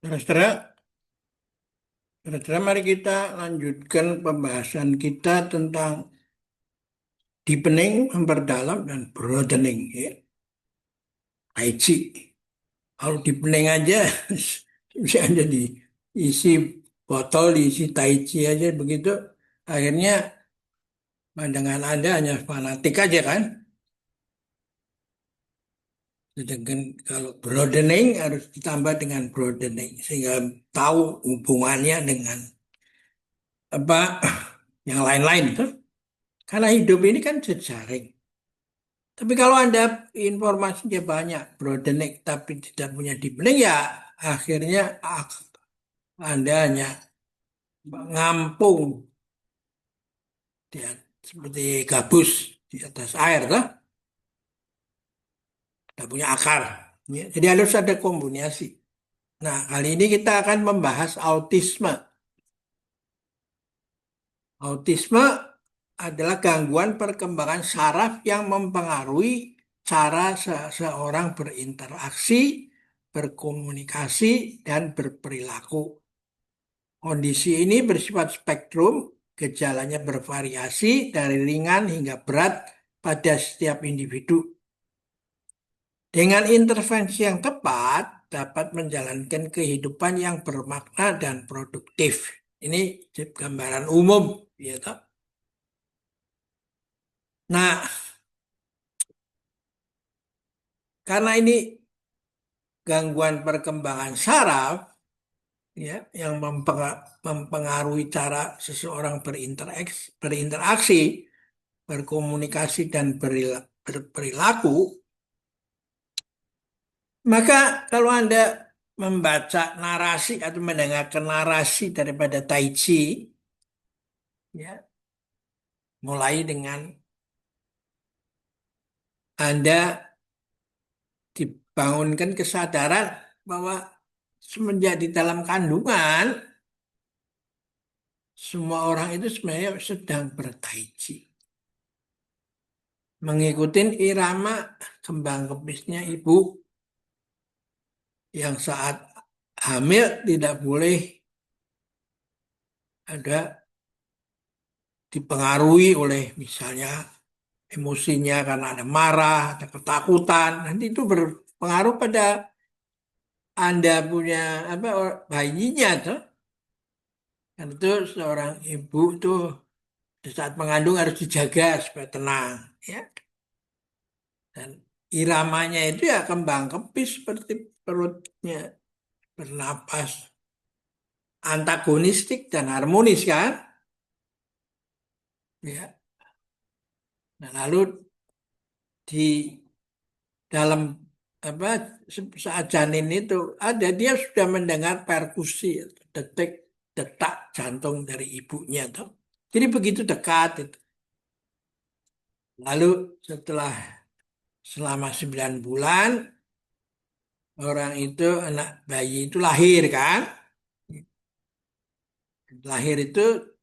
Saudara, saudara, mari kita lanjutkan pembahasan kita tentang deepening, memperdalam, dan broadening. Ya. Tai Chi. Kalau deepening aja, bisa aja diisi botol, diisi Tai Chi aja begitu. Akhirnya pandangan Anda hanya fanatik aja kan. Sedangkan kalau broadening harus ditambah dengan broadening. Sehingga tahu hubungannya dengan apa yang lain-lain. Tuh. Karena hidup ini kan jejaring. Tapi kalau Anda informasinya banyak, broadening, tapi tidak punya deepening, ya akhirnya Anda hanya ngampung dia seperti gabus di atas air, lah, tidak punya akar. Ya, jadi harus ada kombinasi. Nah, kali ini kita akan membahas autisme. Autisme adalah gangguan perkembangan saraf yang mempengaruhi cara seseorang berinteraksi, berkomunikasi, dan berperilaku. Kondisi ini bersifat spektrum, gejalanya bervariasi dari ringan hingga berat pada setiap individu. Dengan intervensi yang tepat, dapat menjalankan kehidupan yang bermakna dan produktif. Ini gambaran umum, ya toh. Nah, karena ini gangguan perkembangan saraf, ya, yang mempengaruhi cara seseorang berinteraksi, berkomunikasi dan berperilaku, maka kalau Anda membaca narasi atau mendengarkan narasi daripada Tai Chi, ya, mulai dengan Anda dibangunkan kesadaran bahwa semenjak di dalam kandungan, semua orang itu sebenarnya sedang bertai chi. Mengikuti irama kembang kepisnya ibu yang saat hamil tidak boleh ada dipengaruhi oleh misalnya emosinya karena ada marah, ada ketakutan. Nanti itu berpengaruh pada Anda punya apa bayinya tuh. Kan itu seorang ibu tuh di saat mengandung harus dijaga supaya tenang, ya. Dan iramanya itu ya kembang kepis seperti perutnya bernapas antagonistik dan harmonis kan, ya. Nah, lalu di dalam apa saat janin itu ada dia sudah mendengar perkusi, detik detak jantung dari ibunya tuh. Jadi begitu dekat itu. Lalu setelah selama 9 bulan orang itu anak bayi itu lahir kan. Lahir itu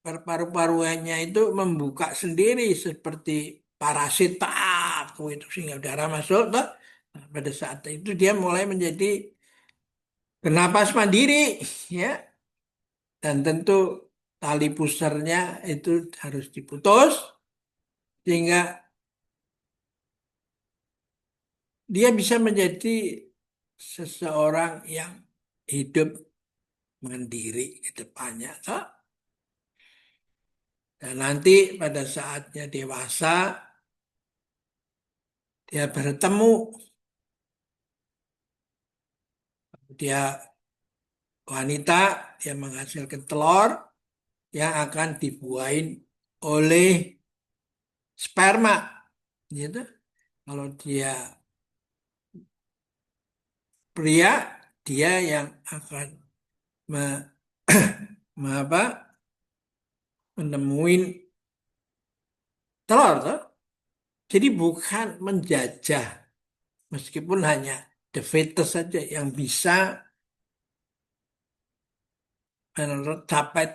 paru-paruannya itu membuka sendiri seperti parasit itu sehingga udara masuk toh. Nah, pada saat itu dia mulai menjadi bernapas mandiri, ya, dan tentu tali pusarnya itu harus diputus sehingga dia bisa menjadi seseorang yang hidup mandiri ke depannya toh. Dan nanti pada saatnya dewasa dia bertemu, dia wanita yang menghasilkan telur yang akan dibuahin oleh sperma, gitu. Kalau dia pria, dia yang akan me, apa, menemuin telur, toh. Jadi bukan menjajah, meskipun hanya the fetus saja yang bisa mencapai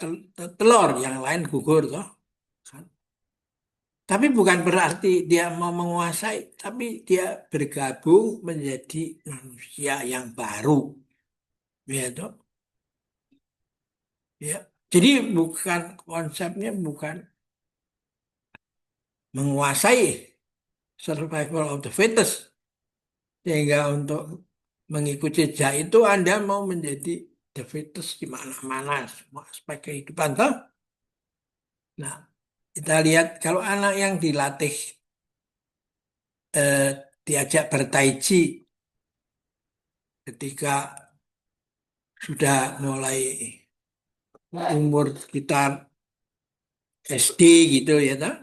telur, yang lain gugur, toh. Kan? Tapi bukan berarti dia mau menguasai, tapi dia bergabung menjadi manusia yang baru. Ya, toh? Ya. Jadi bukan konsepnya bukan menguasai survival of the fittest. Sehingga untuk mengikuti jejak itu Anda mau menjadi the fittest di mana-mana semua aspek kehidupan toh. Nah, kita lihat kalau anak yang dilatih eh, diajak bertai chi ketika sudah mulai umur sekitar SD gitu ya toh.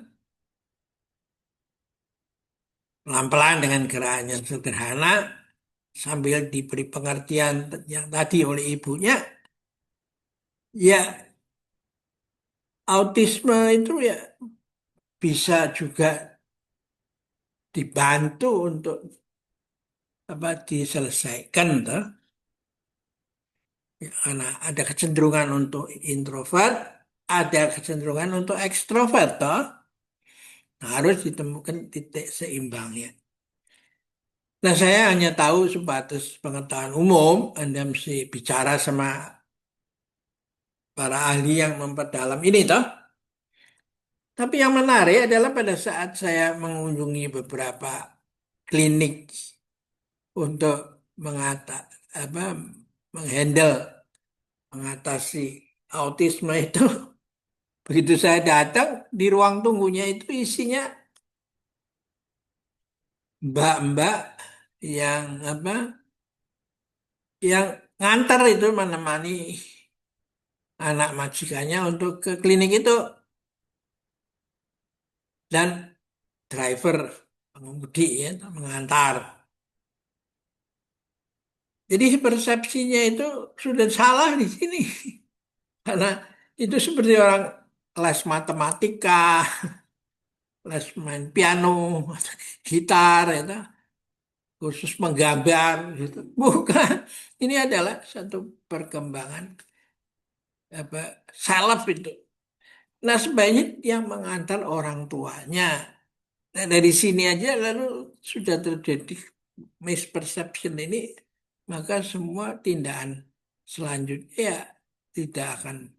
Pelan-pelan dengan gerakan yang sederhana sambil diberi pengertian yang tadi oleh ibunya, ya autisme itu ya bisa juga dibantu untuk apa diselesaikan toh. Ya, karena ada kecenderungan untuk introvert, ada kecenderungan untuk ekstrovert toh. Nah, harus ditemukan titik seimbangnya. Nah, saya hanya tahu sebatas pengetahuan umum, Anda mesti bicara sama para ahli yang memperdalam ini toh. Tapi yang menarik adalah pada saat saya mengunjungi beberapa klinik untuk apa menghandle mengatasi autisme itu, begitu saya datang di ruang tunggunya itu isinya mbak-mbak yang apa yang nganter itu menemani anak majikannya untuk ke klinik itu, dan driver pengemudi ya mengantar. Jadi persepsinya itu sudah salah di sini. Karena itu seperti orang les matematika, les main piano, gitar, itu, khusus menggambar, gitu. Bukan. Ini adalah satu perkembangan apa salaf itu. Nah, sebaiknya yang mengantar orang tuanya. Nah, dari sini aja lalu sudah terjadi misperception ini, maka semua tindakan selanjutnya ya tidak akan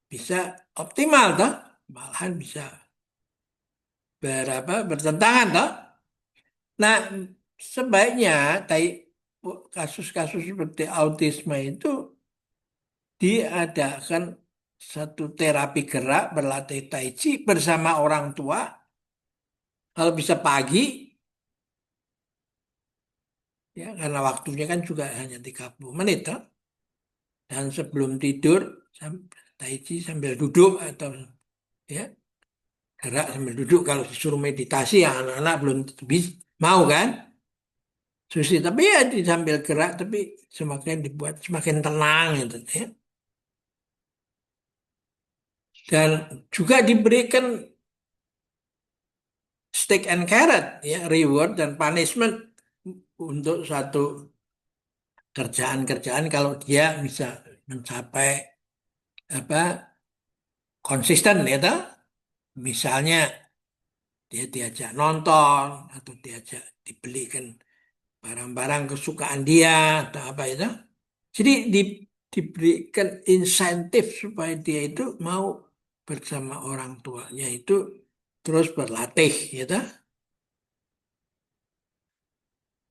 bisa optimal toh, malahan bisa bertentangan toh. Nah, sebaiknya kasus-kasus seperti autisme itu diadakan satu terapi gerak berlatih tai chi bersama orang tua, kalau bisa pagi ya karena waktunya kan juga hanya 30 menit toh. Dan sebelum tidur tai chi sambil duduk atau ya gerak sambil duduk, kalau disuruh meditasi ya anak-anak belum tentu bisa mau kan. Susi, tapi ya di sambil gerak tapi semakin dibuat semakin tenang gitu ya. Dan juga diberikan stick and carrot ya, reward dan punishment untuk satu kerjaan-kerjaan kalau dia bisa mencapai apa konsisten ya toh. Misalnya dia diajak nonton atau diajak dibelikan barang-barang kesukaan dia atau apa itu. Jadi diberikan insentif supaya dia itu mau bersama orang tuanya itu terus berlatih gitu.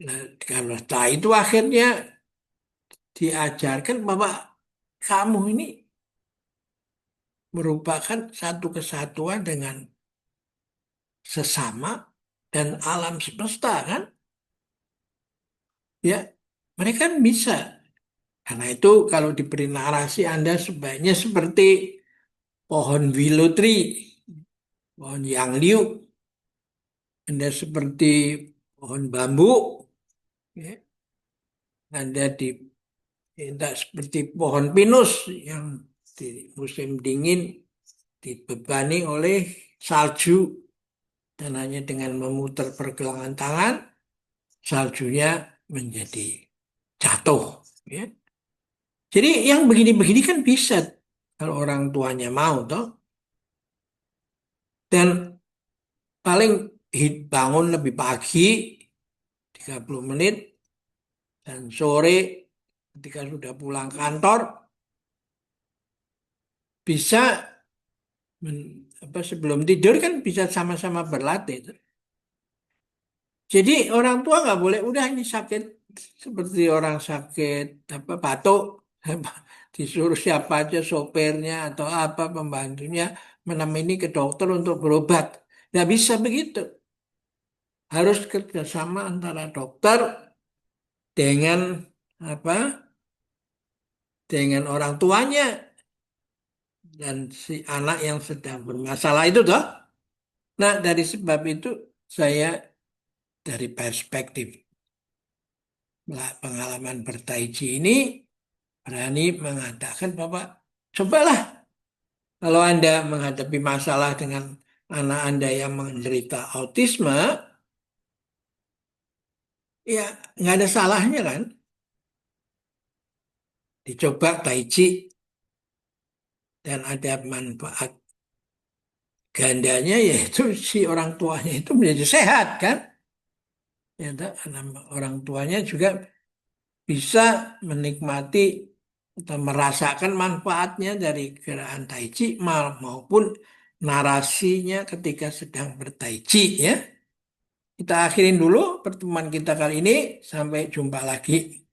Nah, karena setelah itu akhirnya diajarkan bahwa kamu ini merupakan satu kesatuan dengan sesama dan alam semesta kan. Ya, mereka kan bisa. Karena itu kalau diberi narasi Anda sebaiknya seperti pohon willow tree, pohon yang liu, Anda seperti pohon bambu, ya. Anda tidak seperti pohon pinus yang di musim dingin dibebani oleh salju, dan hanya dengan memutar pergelangan tangan saljunya menjadi jatuh. Ya. Jadi yang begini-begini kan bisa kalau orang tuanya mau toh. Dan paling bangun lebih pagi 30 menit dan sore ketika sudah pulang kantor bisa sebelum tidur kan bisa sama-sama berlatih. Jadi orang tua nggak boleh udah ini sakit seperti orang sakit batuk disuruh siapa aja sopirnya atau apa pembantunya menemani ke dokter untuk berobat. Nggak bisa begitu. Harus kerjasama antara dokter dengan apa dengan orang tuanya dan si anak yang sedang bermasalah itu toh. Nah, dari sebab itu saya dari perspektif pengalaman bertaiji ini berani mengatakan bahwa cobalah kalau Anda menghadapi masalah dengan anak Anda yang menderita autisme, ya nggak ada salahnya kan dicoba taiji dan ada manfaat gandanya yaitu si orang tuanya itu menjadi sehat kan. Ya, karena orang tuanya juga bisa menikmati atau merasakan manfaatnya dari gerakan Tai Chi maupun narasinya ketika sedang bertai chi ya. Kita akhirin dulu pertemuan kita kali ini. Sampai jumpa lagi.